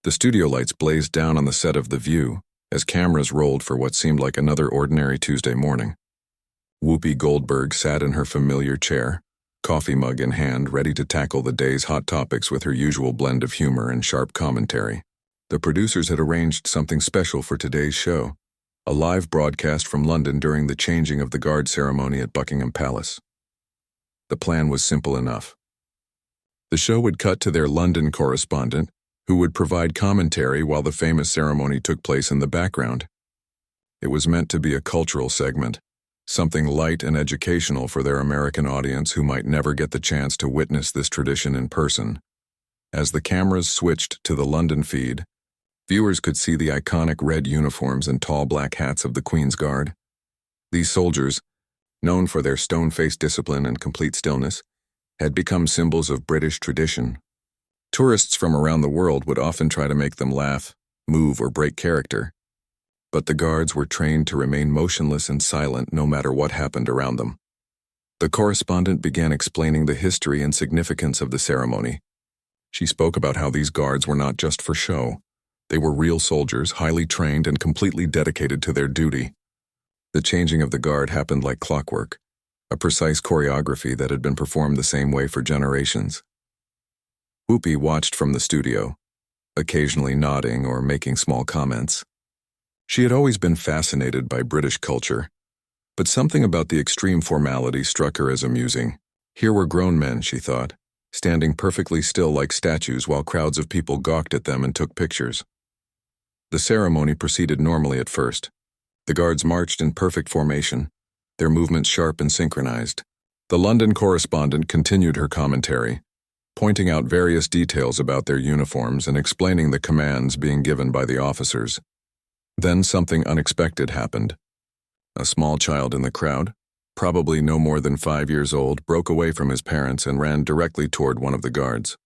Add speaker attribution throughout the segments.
Speaker 1: The studio lights blazed down on the set of The View as cameras rolled for what seemed like another ordinary Tuesday morning. Whoopi Goldberg sat in her familiar chair, coffee mug in hand, ready to tackle the day's hot topics with her usual blend of humor and sharp commentary. The producers had arranged something special for today's show, a live broadcast from London during the changing of the guard ceremony at Buckingham Palace. The plan was simple enough. The show would cut to their London correspondent, who would provide commentary while the famous ceremony took place in the background. It was meant to be a cultural segment, something light and educational for their American audience who might never get the chance to witness this tradition in person. As the cameras switched to the London feed, viewers could see the iconic red uniforms and tall black hats of the Queen's Guard. These soldiers, known for their stone-faced discipline and complete stillness, had become symbols of British tradition. Tourists from around the world would often try to make them laugh, move, or break character, but the guards were trained to remain motionless and silent no matter what happened around them. The correspondent began explaining the history and significance of the ceremony. She spoke about how these guards were not just for show. They were real soldiers, highly trained and completely dedicated to their duty. The changing of the guard happened like clockwork, a precise choreography that had been performed the same way for generations. Whoopi watched from the studio, occasionally nodding or making small comments. She had always been fascinated by British culture, but something about the extreme formality struck her as amusing. Here were grown men, she thought, standing perfectly still like statues while crowds of people gawked at them and took pictures. The ceremony proceeded normally at first. The guards marched in perfect formation, their movements sharp and synchronized. The London correspondent continued her commentary, pointing out various details about their uniforms and explaining the commands being given by the officers. Then something unexpected happened. A small child in the crowd, probably no more than 5 years old, broke away from his parents and ran directly toward one of the guards.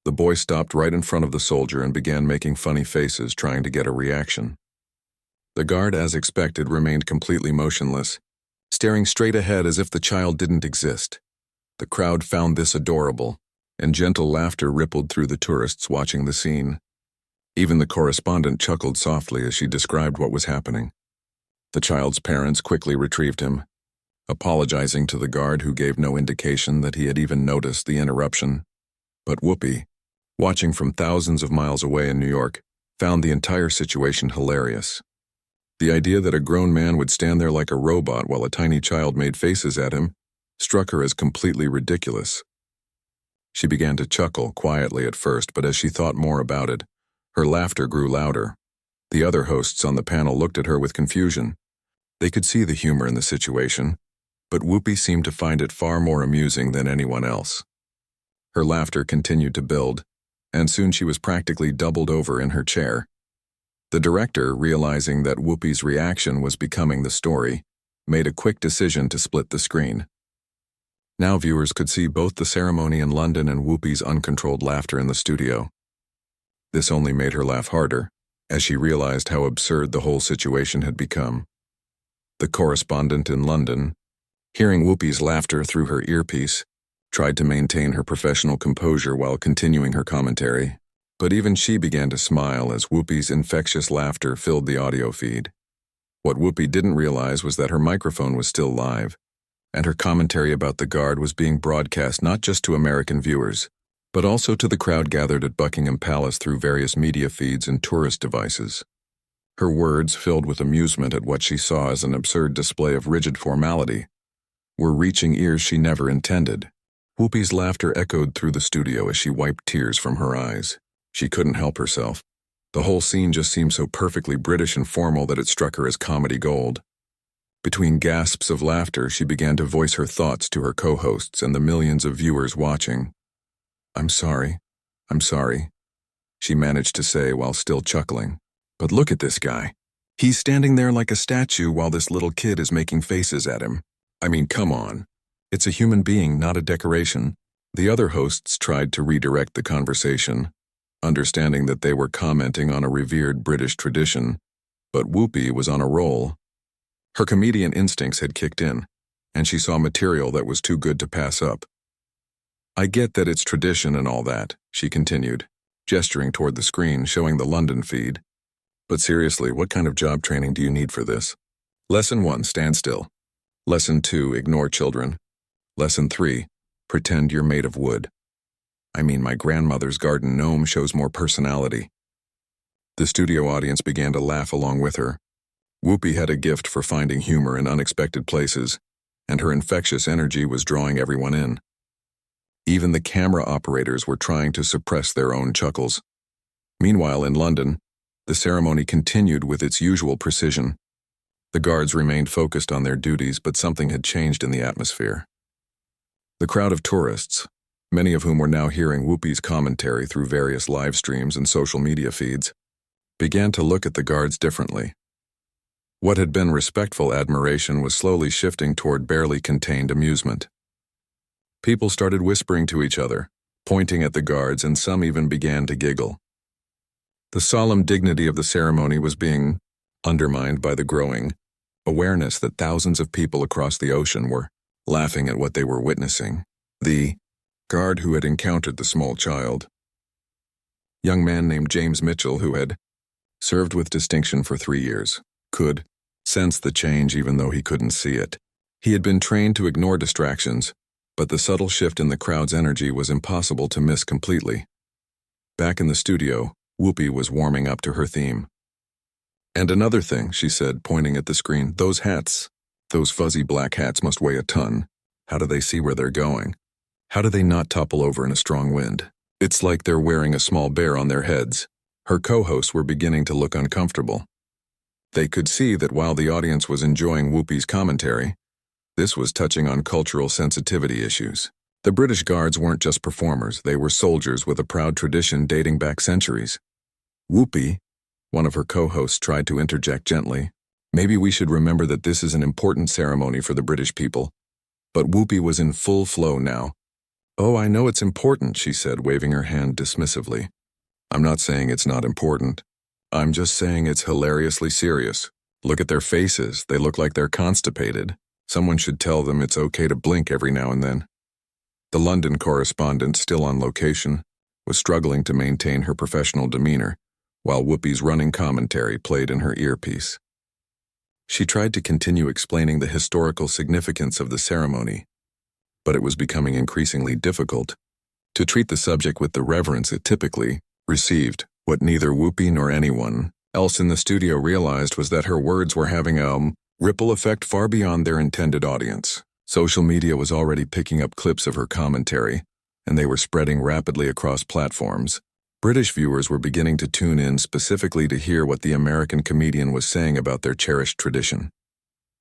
Speaker 1: The boy stopped right in front of the soldier and began making funny faces, trying to get a reaction. The guard, as expected, remained completely motionless, staring straight ahead as if the child didn't exist. The crowd found this adorable, and gentle laughter rippled through the tourists watching the scene. Even the correspondent chuckled softly as she described what was happening. The child's parents quickly retrieved him, apologizing to the guard who gave no indication that he had even noticed the interruption. But Whoopi, watching from thousands of miles away in New York, found the entire situation hilarious. The idea that a grown man would stand there like a robot while a tiny child made faces at him struck her as completely ridiculous. She began to chuckle quietly at first, but as she thought more about it, her laughter grew louder. The other hosts on the panel looked at her with confusion. They could see the humor in the situation, but Whoopi seemed to find it far more amusing than anyone else. Her laughter continued to build, and soon she was practically doubled over in her chair. The director, realizing that Whoopi's reaction was becoming the story, made a quick decision to split the screen. Now viewers could see both the ceremony in London and Whoopi's uncontrolled laughter in the studio. This only made her laugh harder, as she realized how absurd the whole situation had become. The correspondent in London, hearing Whoopi's laughter through her earpiece, tried to maintain her professional composure while continuing her commentary, but even she began to smile as Whoopi's infectious laughter filled the audio feed. What Whoopi didn't realize was that her microphone was still live, and her commentary about the guard was being broadcast not just to American viewers, but also to the crowd gathered at Buckingham Palace through various media feeds and tourist devices. Her words, filled with amusement at what she saw as an absurd display of rigid formality, were reaching ears she never intended. Whoopi's laughter echoed through the studio as she wiped tears from her eyes. She couldn't help herself. The whole scene just seemed so perfectly British and formal that it struck her as comedy gold. Between gasps of laughter, she began to voice her thoughts to her co-hosts and the millions of viewers watching. I'm sorry, she managed to say while still chuckling. But look at this guy. He's standing there like a statue while this little kid is making faces at him. I mean, come on. It's a human being, not a decoration. The other hosts tried to redirect the conversation, understanding that they were commenting on a revered British tradition, but Whoopi was on a roll. Her comedian instincts had kicked in, and she saw material that was too good to pass up. I get that it's tradition and all that, she continued, gesturing toward the screen showing the London feed. But seriously, what kind of job training do you need for this? Lesson 1, stand still. Lesson 2, ignore children. Lesson 3, pretend you're made of wood. I mean, my grandmother's garden gnome shows more personality. The studio audience began to laugh along with her. Whoopi had a gift for finding humor in unexpected places, and her infectious energy was drawing everyone in. Even the camera operators were trying to suppress their own chuckles. Meanwhile, in London, the ceremony continued with its usual precision. The guards remained focused on their duties, but something had changed in the atmosphere. The crowd of tourists, many of whom were now hearing Whoopi's commentary through various live streams and social media feeds, began to look at the guards differently. What had been respectful admiration was slowly shifting toward barely contained amusement. People started whispering to each other, pointing at the guards, and some even began to giggle. The solemn dignity of the ceremony was being undermined by the growing awareness that thousands of people across the ocean were laughing at what they were witnessing. The guard who had encountered the small child, young man named James Mitchell, who had served with distinction for 3 years, could sense the change even though he couldn't see it. He had been trained to ignore distractions, but the subtle shift in the crowd's energy was impossible to miss completely. Back in the studio, Whoopi was warming up to her theme. And another thing, she said, pointing at the screen, those hats, those fuzzy black hats must weigh a ton. How do they see where they're going? How do they not topple over in a strong wind? It's like they're wearing a small bear on their heads. Her co-hosts were beginning to look uncomfortable. They could see that while the audience was enjoying Whoopi's commentary, this was touching on cultural sensitivity issues. The British Guards weren't just performers, they were soldiers with a proud tradition dating back centuries. Whoopi, one of her co-hosts, tried to interject gently. Maybe we should remember that this is an important ceremony for the British people. But Whoopi was in full flow now. Oh, I know it's important, she said, waving her hand dismissively. I'm not saying it's not important. I'm just saying it's hilariously serious. Look at their faces, they look like they're constipated. Someone should tell them it's okay to blink every now and then. The London correspondent, still on location, was struggling to maintain her professional demeanor, while Whoopi's running commentary played in her earpiece. She tried to continue explaining the historical significance of the ceremony, but it was becoming increasingly difficult to treat the subject with the reverence it typically received. What neither Whoopi nor anyone else in the studio realized was that her words were having a ripple effect far beyond their intended audience. Social media was already picking up clips of her commentary, and they were spreading rapidly across platforms. British viewers were beginning to tune in specifically to hear what the American comedian was saying about their cherished tradition.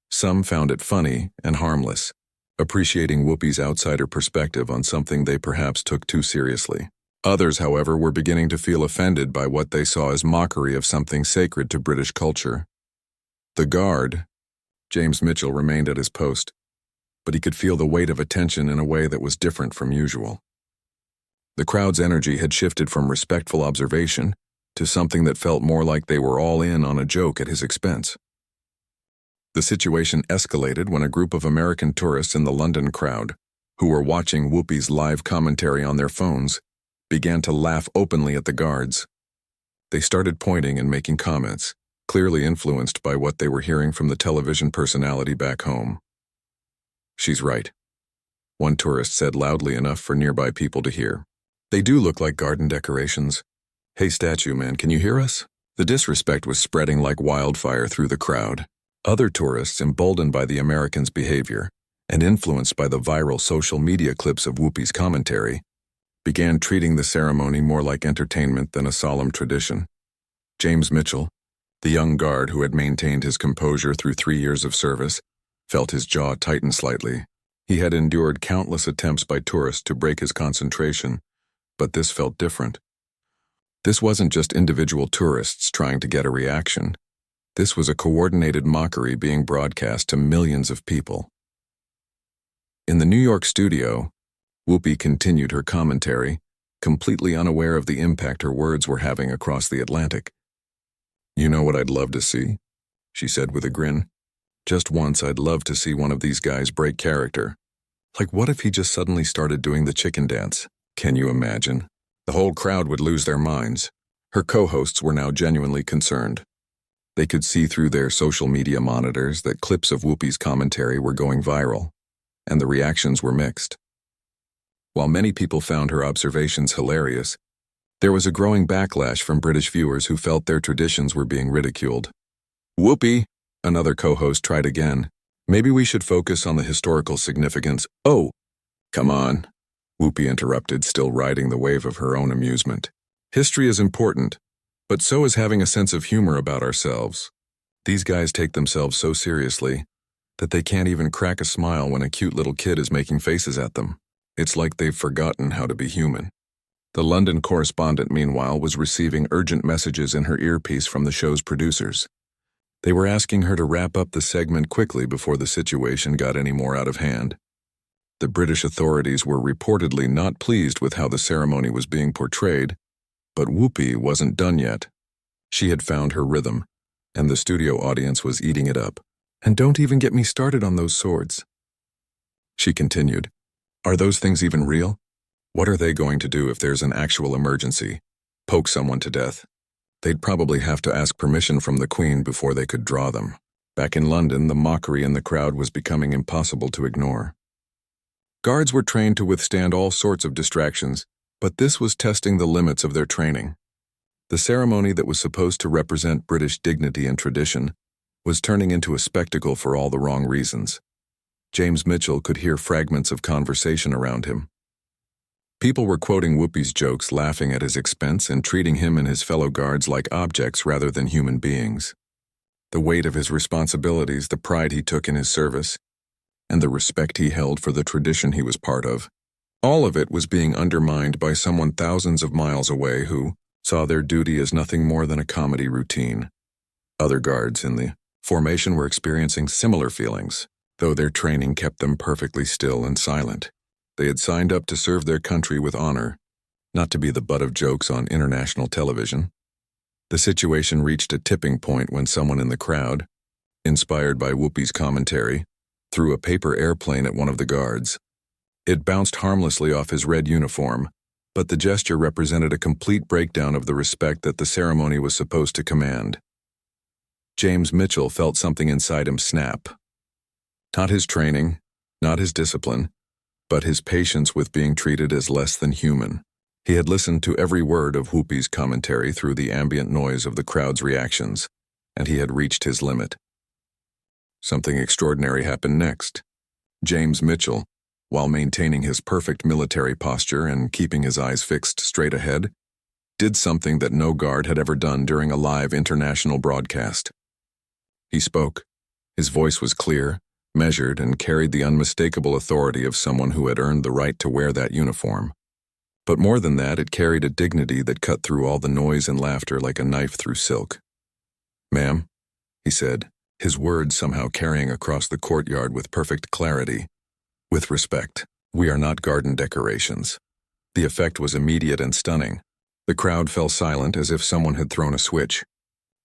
Speaker 1: Some found it funny and harmless, appreciating Whoopi's outsider perspective on something they perhaps took too seriously. Others, however, were beginning to feel offended by what they saw as mockery of something sacred to British culture. The guard, James Mitchell, remained at his post, but he could feel the weight of attention in a way that was different from usual. The crowd's energy had shifted from respectful observation to something that felt more like they were all in on a joke at his expense. The situation escalated when a group of American tourists in the London crowd, who were watching Whoopi's live commentary on their phones, began to laugh openly at the guards. They started pointing and making comments, clearly influenced by what they were hearing from the television personality back home. She's right, one tourist said loudly enough for nearby people to hear. They do look like garden decorations. Hey, statue man, can you hear us? The disrespect was spreading like wildfire through the crowd. Other tourists, emboldened by the Americans' behavior and influenced by the viral social media clips of Whoopi's commentary, began treating the ceremony more like entertainment than a solemn tradition. James Mitchell, the young guard who had maintained his composure through 3 years of service, felt his jaw tighten slightly. He had endured countless attempts by tourists to break his concentration, but this felt different. This wasn't just individual tourists trying to get a reaction. This was a coordinated mockery being broadcast to millions of people. In the New York studio, Whoopi continued her commentary, completely unaware of the impact her words were having across the Atlantic. You know what I'd love to see? She said with a grin. Just once I'd love to see one of these guys break character. Like what if he just suddenly started doing the chicken dance? Can you imagine? The whole crowd would lose their minds. Her co-hosts were now genuinely concerned. They could see through their social media monitors that clips of Whoopi's commentary were going viral, and the reactions were mixed. While many people found her observations hilarious, there was a growing backlash from British viewers who felt their traditions were being ridiculed. "Whoopi," another co-host tried again. "Maybe we should focus on the historical significance." "Oh, come on," Whoopi interrupted, still riding the wave of her own amusement. "History is important, but so is having a sense of humor about ourselves. These guys take themselves so seriously that they can't even crack a smile when a cute little kid is making faces at them. It's like they've forgotten how to be human." The London correspondent, meanwhile, was receiving urgent messages in her earpiece from the show's producers. They were asking her to wrap up the segment quickly before the situation got any more out of hand. The British authorities were reportedly not pleased with how the ceremony was being portrayed, but Whoopi wasn't done yet. She had found her rhythm, and the studio audience was eating it up. "And don't even get me started on those swords," she continued. "Are those things even real? What are they going to do if there's an actual emergency? Poke someone to death? They'd probably have to ask permission from the Queen before they could draw them." Back in London, the mockery in the crowd was becoming impossible to ignore. Guards were trained to withstand all sorts of distractions, but this was testing the limits of their training. The ceremony that was supposed to represent British dignity and tradition was turning into a spectacle for all the wrong reasons. James Mitchell could hear fragments of conversation around him. People were quoting Whoopi's jokes, laughing at his expense, and treating him and his fellow guards like objects rather than human beings. The weight of his responsibilities, the pride he took in his service, and the respect he held for the tradition he was part of, all of it was being undermined by someone thousands of miles away who saw their duty as nothing more than a comedy routine. Other guards in the formation were experiencing similar feelings, though their training kept them perfectly still and silent. They had signed up to serve their country with honor, not to be the butt of jokes on international television. The situation reached a tipping point when someone in the crowd, inspired by Whoopi's commentary, threw a paper airplane at one of the guards. It bounced harmlessly off his red uniform, but the gesture represented a complete breakdown of the respect that the ceremony was supposed to command. James Mitchell felt something inside him snap. Not his training, not his discipline, but his patience with being treated as less than human. He had listened to every word of Whoopi's commentary through the ambient noise of the crowd's reactions, and he had reached his limit. Something extraordinary happened next. James Mitchell, while maintaining his perfect military posture and keeping his eyes fixed straight ahead, did something that no guard had ever done during a live international broadcast. He spoke. His voice was clear, measured, and carried the unmistakable authority of someone who had earned the right to wear that uniform. But more than that, it carried a dignity that cut through all the noise and laughter like a knife through silk. "Ma'am," he said, his words somehow carrying across the courtyard with perfect clarity. "With respect, we are not garden decorations." The effect was immediate and stunning. The crowd fell silent as if someone had thrown a switch.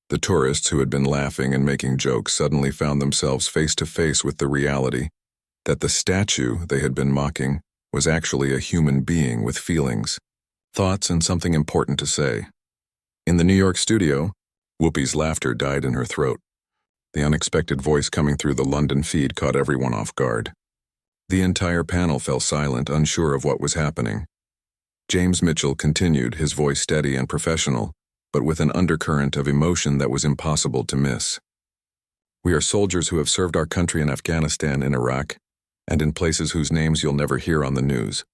Speaker 1: The tourists who had been laughing and making jokes suddenly found themselves face to face with the reality that the statue they had been mocking was actually a human being with feelings, thoughts, and something important to say. In the New York studio, Whoopi's laughter died in her throat. The unexpected voice coming through the London feed caught everyone off guard. The entire panel fell silent, unsure of what was happening. James Mitchell continued, his voice steady and professional, but with an undercurrent of emotion that was impossible to miss. "We are soldiers who have served our country in Afghanistan, in Iraq, and in places whose names you'll never hear on the news.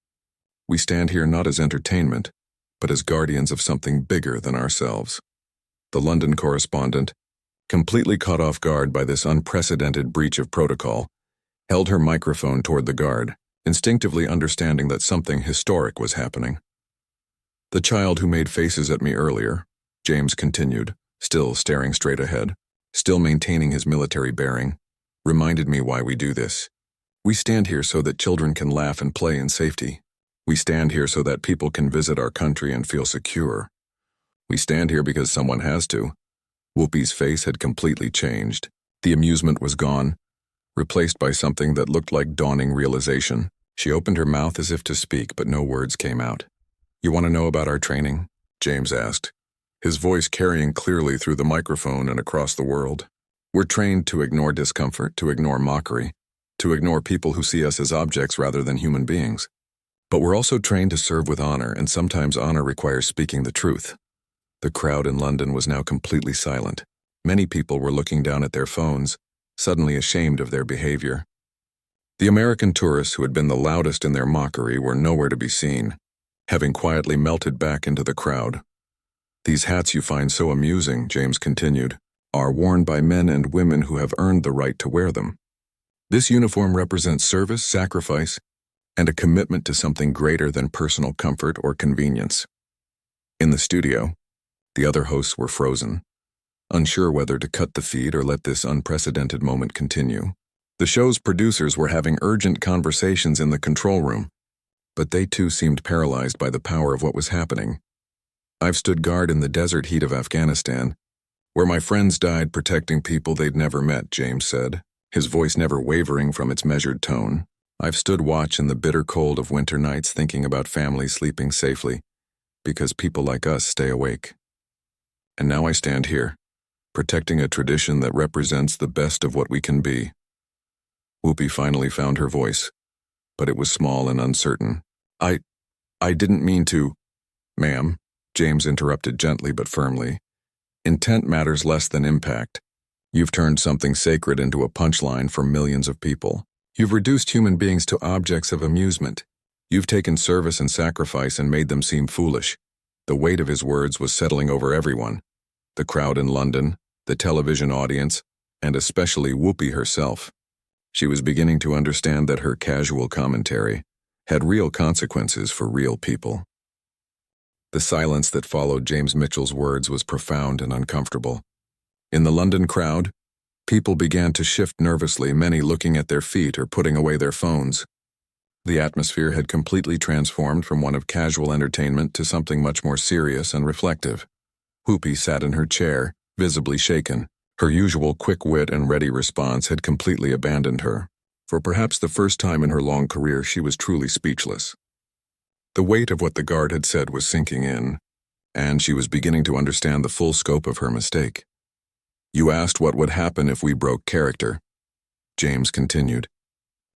Speaker 1: We stand here not as entertainment, but as guardians of something bigger than ourselves." The London correspondent, completely caught off guard by this unprecedented breach of protocol, held her microphone toward the guard, instinctively understanding that something historic was happening. "The child who made faces at me earlier," James continued, still staring straight ahead, still maintaining his military bearing, "reminded me why we do this. We stand here so that children can laugh and play in safety. We stand here so that people can visit our country and feel secure. We stand here because someone has to." Whoopi's face had completely changed. The amusement was gone, replaced by something that looked like dawning realization. She opened her mouth as if to speak, but no words came out. You want to know about our training? James asked, his voice carrying clearly through the microphone and across the world. We're trained to ignore discomfort, to ignore mockery, to ignore people who see us as objects rather than human beings. But we're also trained to serve with honor, and sometimes honor requires speaking the truth. The crowd in London was now completely silent. Many people were looking down at their phones, suddenly ashamed of their behavior. The American tourists who had been the loudest in their mockery were nowhere to be seen, having quietly melted back into the crowd. These hats you find so amusing, James continued, are worn by men and women who have earned the right to wear them. This uniform represents service, sacrifice, and a commitment to something greater than personal comfort or convenience. In the studio, the other hosts were frozen, unsure whether to cut the feed or let this unprecedented moment continue. The show's producers were having urgent conversations in the control room, but they too seemed paralyzed by the power of what was happening. I've stood guard in the desert heat of Afghanistan, where my friends died protecting people they'd never met, James said, his voice never wavering from its measured tone. I've stood watch in the bitter cold of winter nights thinking about families sleeping safely, because people like us stay awake. And now I stand here, protecting a tradition that represents the best of what we can be. Whoopi finally found her voice, but it was small and uncertain. I didn't mean to. Ma'am, James interrupted gently but firmly. Intent matters less than impact. You've turned something sacred into a punchline for millions of people. You've reduced human beings to objects of amusement. You've taken service and sacrifice and made them seem foolish. The weight of his words was settling over everyone. The crowd in London, the television audience, and especially Whoopi herself. She was beginning to understand that her casual commentary had real consequences for real people. The silence that followed James Mitchell's words was profound and uncomfortable. In the London crowd, people began to shift nervously, many looking at their feet or putting away their phones. The atmosphere had completely transformed from one of casual entertainment to something much more serious and reflective. Whoopi sat in her chair, visibly shaken. Her usual quick wit and ready response had completely abandoned her. For perhaps the first time in her long career, she was truly speechless. The weight of what the guard had said was sinking in, and she was beginning to understand the full scope of her mistake. You asked what would happen if we broke character, James continued,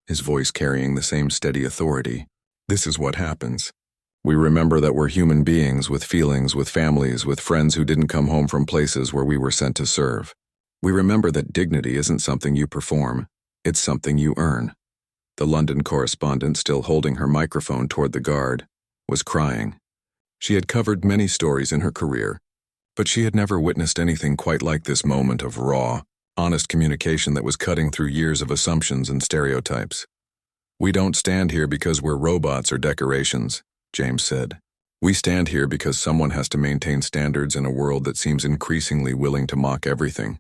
Speaker 1: his voice carrying the same steady authority. This is what happens. We remember that we're human beings with feelings, with families, with friends who didn't come home from places where we were sent to serve. We remember that dignity isn't something you perform, it's something you earn. The London correspondent, still holding her microphone toward the guard, was crying. She had covered many stories in her career, but she had never witnessed anything quite like this moment of raw, honest communication that was cutting through years of assumptions and stereotypes. We don't stand here because we're robots or decorations, James said. We stand here because someone has to maintain standards in a world that seems increasingly willing to mock everything.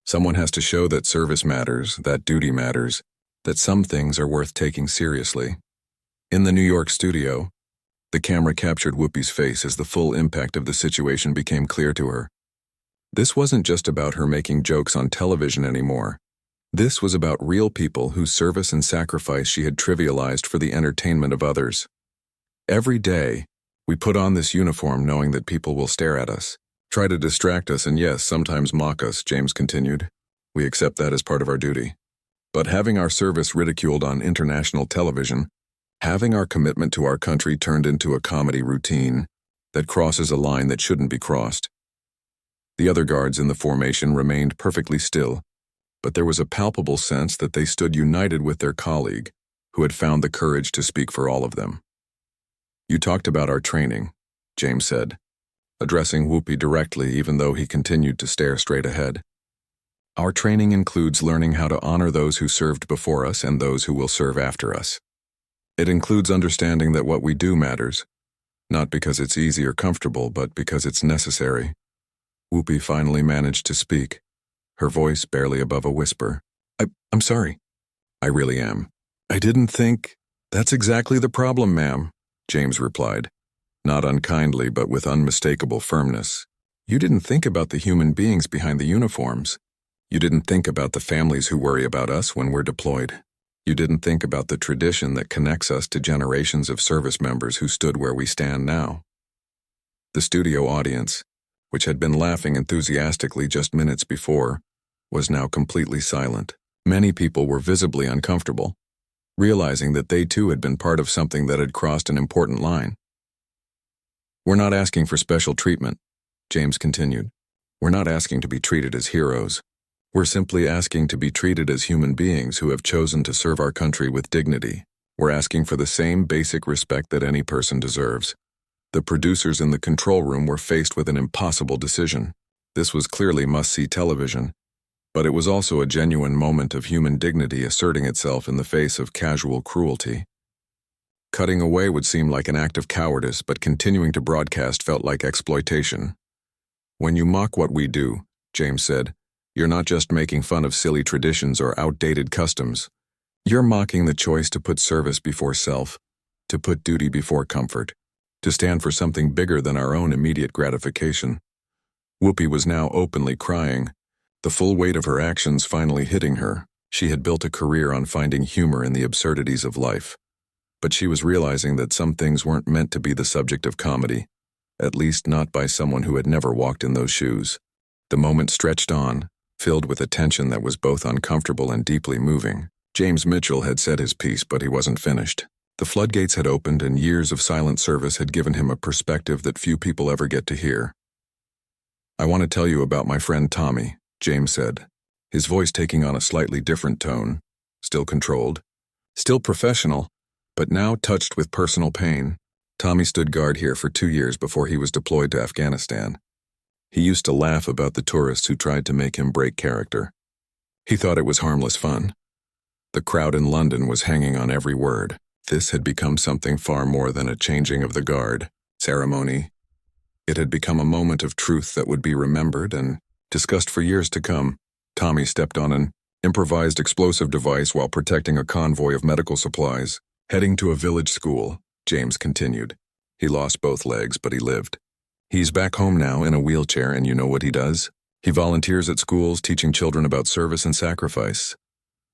Speaker 1: Someone has to show that service matters, that duty matters, that some things are worth taking seriously. In the New York studio, the camera captured Whoopi's face as the full impact of the situation became clear to her. This wasn't just about her making jokes on television anymore. This was about real people whose service and sacrifice she had trivialized for the entertainment of others. Every day, we put on this uniform knowing that people will stare at us, try to distract us, and yes, sometimes mock us, James continued. We accept that as part of our duty. But having our service ridiculed on international television, having our commitment to our country turned into a comedy routine that crosses a line that shouldn't be crossed. The other guards in the formation remained perfectly still, but there was a palpable sense that they stood united with their colleague, who had found the courage to speak for all of them. You talked about our training, James said, addressing Whoopi directly even though he continued to stare straight ahead. Our training includes learning how to honor those who served before us and those who will serve after us. It includes understanding that what we do matters, not because it's easy or comfortable, but because it's necessary. Whoopi finally managed to speak, her voice barely above a whisper. I'm sorry. I really am. I didn't think. That's exactly the problem, ma'am, James replied, not unkindly but with unmistakable firmness. You didn't think about the human beings behind the uniforms. You didn't think about the families who worry about us when we're deployed. You didn't think about the tradition that connects us to generations of service members who stood where we stand now. The studio audience, which had been laughing enthusiastically just minutes before, was now completely silent. Many people were visibly uncomfortable, realizing that they too had been part of something that had crossed an important line. "We're not asking for special treatment," James continued. "We're not asking to be treated as heroes. We're simply asking to be treated as human beings who have chosen to serve our country with dignity. We're asking for the same basic respect that any person deserves." The producers in the control room were faced with an impossible decision. This was clearly must-see television, but it was also a genuine moment of human dignity asserting itself in the face of casual cruelty. Cutting away would seem like an act of cowardice, but continuing to broadcast felt like exploitation. "When you mock what we do," James said, "you're not just making fun of silly traditions or outdated customs. You're mocking the choice to put service before self, to put duty before comfort, to stand for something bigger than our own immediate gratification." Whoopi was now openly crying, the full weight of her actions finally hitting her. She had built a career on finding humor in the absurdities of life, but she was realizing that some things weren't meant to be the subject of comedy, at least not by someone who had never walked in those shoes. The moment stretched on, filled with a tension that was both uncomfortable and deeply moving. James Mitchell had said his piece, but he wasn't finished. The floodgates had opened, and years of silent service had given him a perspective that few people ever get to hear. "I want to tell you about my friend Tommy," James said, his voice taking on a slightly different tone, still controlled, still professional, but now touched with personal pain. Tommy stood guard here for 2 years before he was deployed to Afghanistan. He used to laugh about the tourists who tried to make him break character. He thought it was harmless fun. The crowd in London was hanging on every word. This had become something far more than a changing of the guard ceremony. It had become a moment of truth that would be remembered and discussed for years to come. Tommy stepped on an improvised explosive device while protecting a convoy of medical supplies, heading to a village school, James continued. He lost both legs, but he lived. He's back home now in a wheelchair, and you know what he does? He volunteers at schools teaching children about service and sacrifice.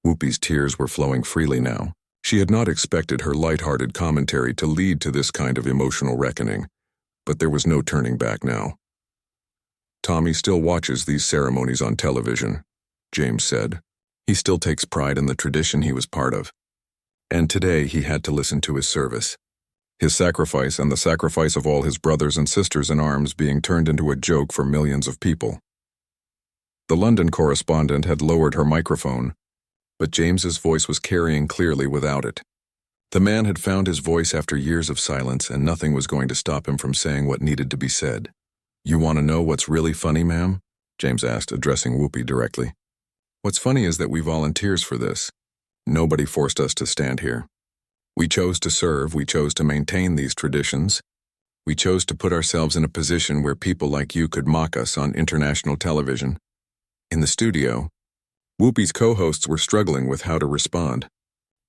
Speaker 1: Whoopi's tears were flowing freely now. She had not expected her light-hearted commentary to lead to this kind of emotional reckoning, but there was no turning back now. "Tommy still watches these ceremonies on television," James said. "He still takes pride in the tradition he was part of. And today he had to listen to his service. His sacrifice and the sacrifice of all his brothers and sisters in arms being turned into a joke for millions of people." The London correspondent had lowered her microphone, but James's voice was carrying clearly without it. The man had found his voice after years of silence, and nothing was going to stop him from saying what needed to be said. "You want to know what's really funny, ma'am?" James asked, addressing Whoopi directly. "What's funny is that we volunteers for this. Nobody forced us to stand here. We chose to serve, we chose to maintain these traditions. We chose to put ourselves in a position where people like you could mock us on international television." In the studio, Whoopi's co-hosts were struggling with how to respond.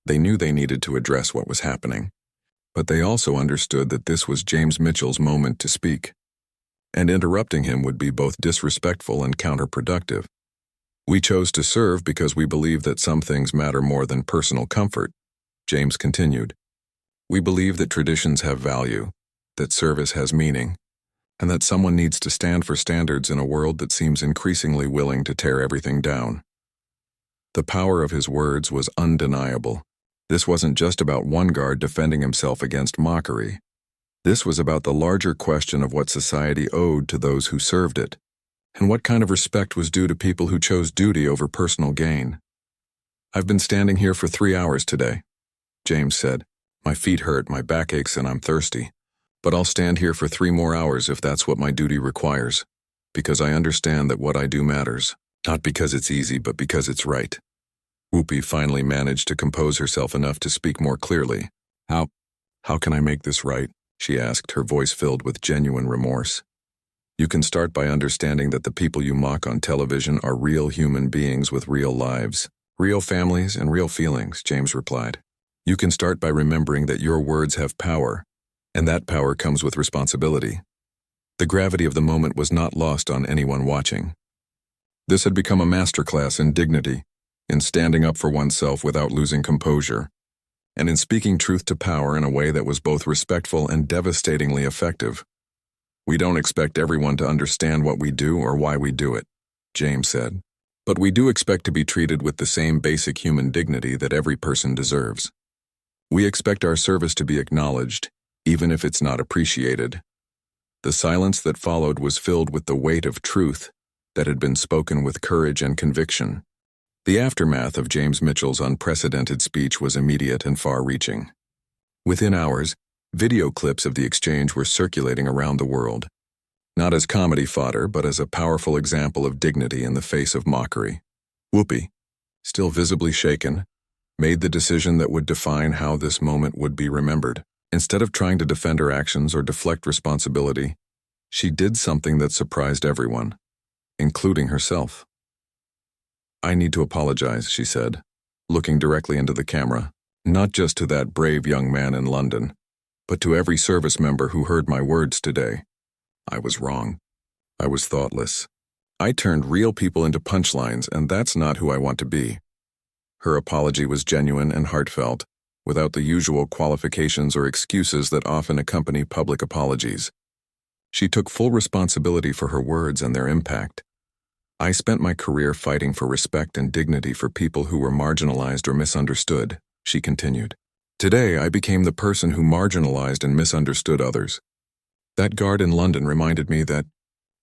Speaker 1: They knew they needed to address what was happening, but they also understood that this was James Mitchell's moment to speak, and interrupting him would be both disrespectful and counterproductive. "We chose to serve because we believe that some things matter more than personal comfort," James continued. "We believe that traditions have value, that service has meaning, and that someone needs to stand for standards in a world that seems increasingly willing to tear everything down." The power of his words was undeniable. This wasn't just about one guard defending himself against mockery. This was about the larger question of what society owed to those who served it, and what kind of respect was due to people who chose duty over personal gain. "I've been standing here for 3 hours today," James said. "My feet hurt, my back aches, and I'm thirsty. But I'll stand here for 3 more hours if that's what my duty requires, because I understand that what I do matters, not because it's easy, but because it's right." Whoopi finally managed to compose herself enough to speak more clearly. How can I make this right?" she asked, her voice filled with genuine remorse. "You can start by understanding that the people you mock on television are real human beings with real lives, real families, and real feelings," James replied. "You can start by remembering that your words have power, and that power comes with responsibility." The gravity of the moment was not lost on anyone watching. This had become a masterclass in dignity, in standing up for oneself without losing composure, and in speaking truth to power in a way that was both respectful and devastatingly effective. "We don't expect everyone to understand what we do or why we do it," James said. "But we do expect to be treated with the same basic human dignity that every person deserves. We expect our service to be acknowledged, even if it's not appreciated." The silence that followed was filled with the weight of truth that had been spoken with courage and conviction. The aftermath of James Mitchell's unprecedented speech was immediate and far-reaching. Within hours, video clips of the exchange were circulating around the world, not as comedy fodder, but as a powerful example of dignity in the face of mockery. Whoopi, still visibly shaken, made the decision that would define how this moment would be remembered. Instead of trying to defend her actions or deflect responsibility, she did something that surprised everyone, including herself. "I need to apologize," she said, looking directly into the camera, "not just to that brave young man in London, but to every service member who heard my words today. I was wrong. I was thoughtless. I turned real people into punchlines, and that's not who I want to be." Her apology was genuine and heartfelt, without the usual qualifications or excuses that often accompany public apologies. She took full responsibility for her words and their impact. "I spent my career fighting for respect and dignity for people who were marginalized or misunderstood," she continued. "Today, I became the person who marginalized and misunderstood others. That guard in London reminded me that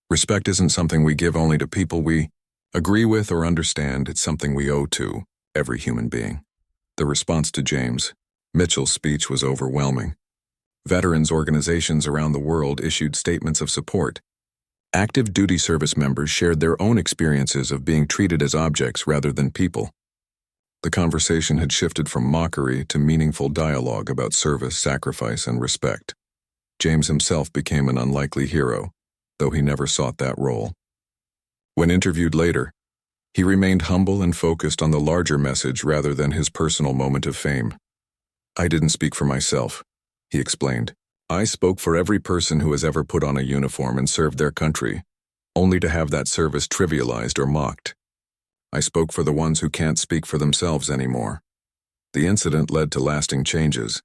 Speaker 1: respect isn't something we give only to people we agree with or understand, it's something we owe to every human being." The response to James Mitchell's speech was overwhelming. Veterans organizations around the world issued statements of support. Active duty service members shared their own experiences of being treated as objects rather than people. The conversation had shifted from mockery to meaningful dialogue about service, sacrifice, and respect. James himself became an unlikely hero, though he never sought that role. When interviewed later, he remained humble and focused on the larger message rather than his personal moment of fame. "I didn't speak for myself," he explained. "I spoke for every person who has ever put on a uniform and served their country, only to have that service trivialized or mocked. I spoke for the ones who can't speak for themselves anymore." The incident led to lasting changes.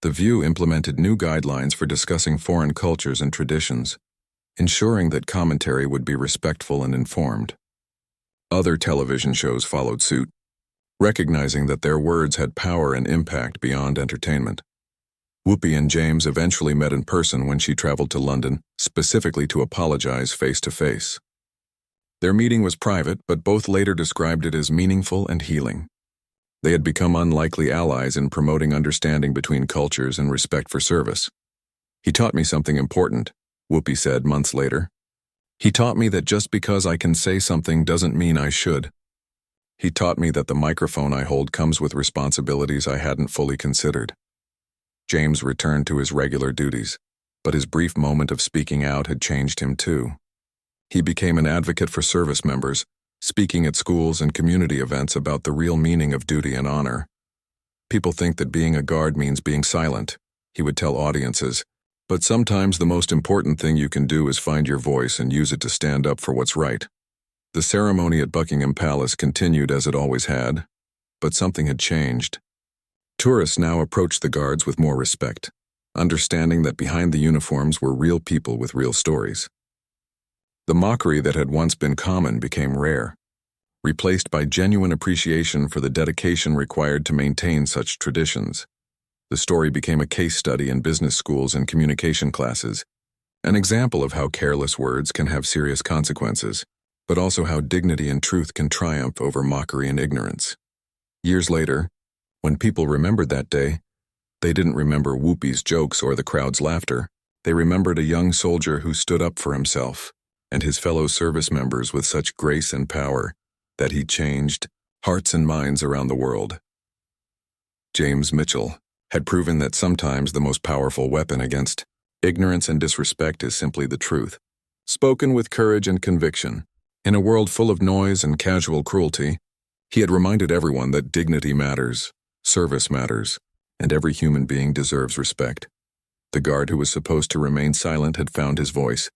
Speaker 1: The View implemented new guidelines for discussing foreign cultures and traditions, ensuring that commentary would be respectful and informed. Other television shows followed suit, recognizing that their words had power and impact beyond entertainment. Whoopi and James eventually met in person when she traveled to London, specifically to apologize face-to-face. Their meeting was private, but both later described it as meaningful and healing. They had become unlikely allies in promoting understanding between cultures and respect for service. "He taught me something important," Whoopi said months later. "He taught me that just because I can say something doesn't mean I should. He taught me that the microphone I hold comes with responsibilities I hadn't fully considered." James returned to his regular duties, but his brief moment of speaking out had changed him too. He became an advocate for service members, speaking at schools and community events about the real meaning of duty and honor. "People think that being a guard means being silent," he would tell audiences, "but sometimes the most important thing you can do is find your voice and use it to stand up for what's right." The ceremony at Buckingham Palace continued as it always had, but something had changed. Tourists now approached the guards with more respect, understanding that behind the uniforms were real people with real stories. The mockery that had once been common became rare, replaced by genuine appreciation for the dedication required to maintain such traditions. The story became a case study in business schools and communication classes, an example of how careless words can have serious consequences, but also how dignity and truth can triumph over mockery and ignorance. Years later, when people remembered that day, they didn't remember Whoopi's jokes or the crowd's laughter. They remembered a young soldier who stood up for himself and his fellow service members with such grace and power that he changed hearts and minds around the world. James Mitchell had proven that sometimes the most powerful weapon against ignorance and disrespect is simply the truth, spoken with courage and conviction. In a world full of noise and casual cruelty, he had reminded everyone that dignity matters, service matters, and every human being deserves respect. The guard who was supposed to remain silent had found his voice,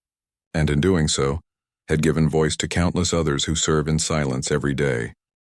Speaker 1: and in doing so, had given voice to countless others who serve in silence every day.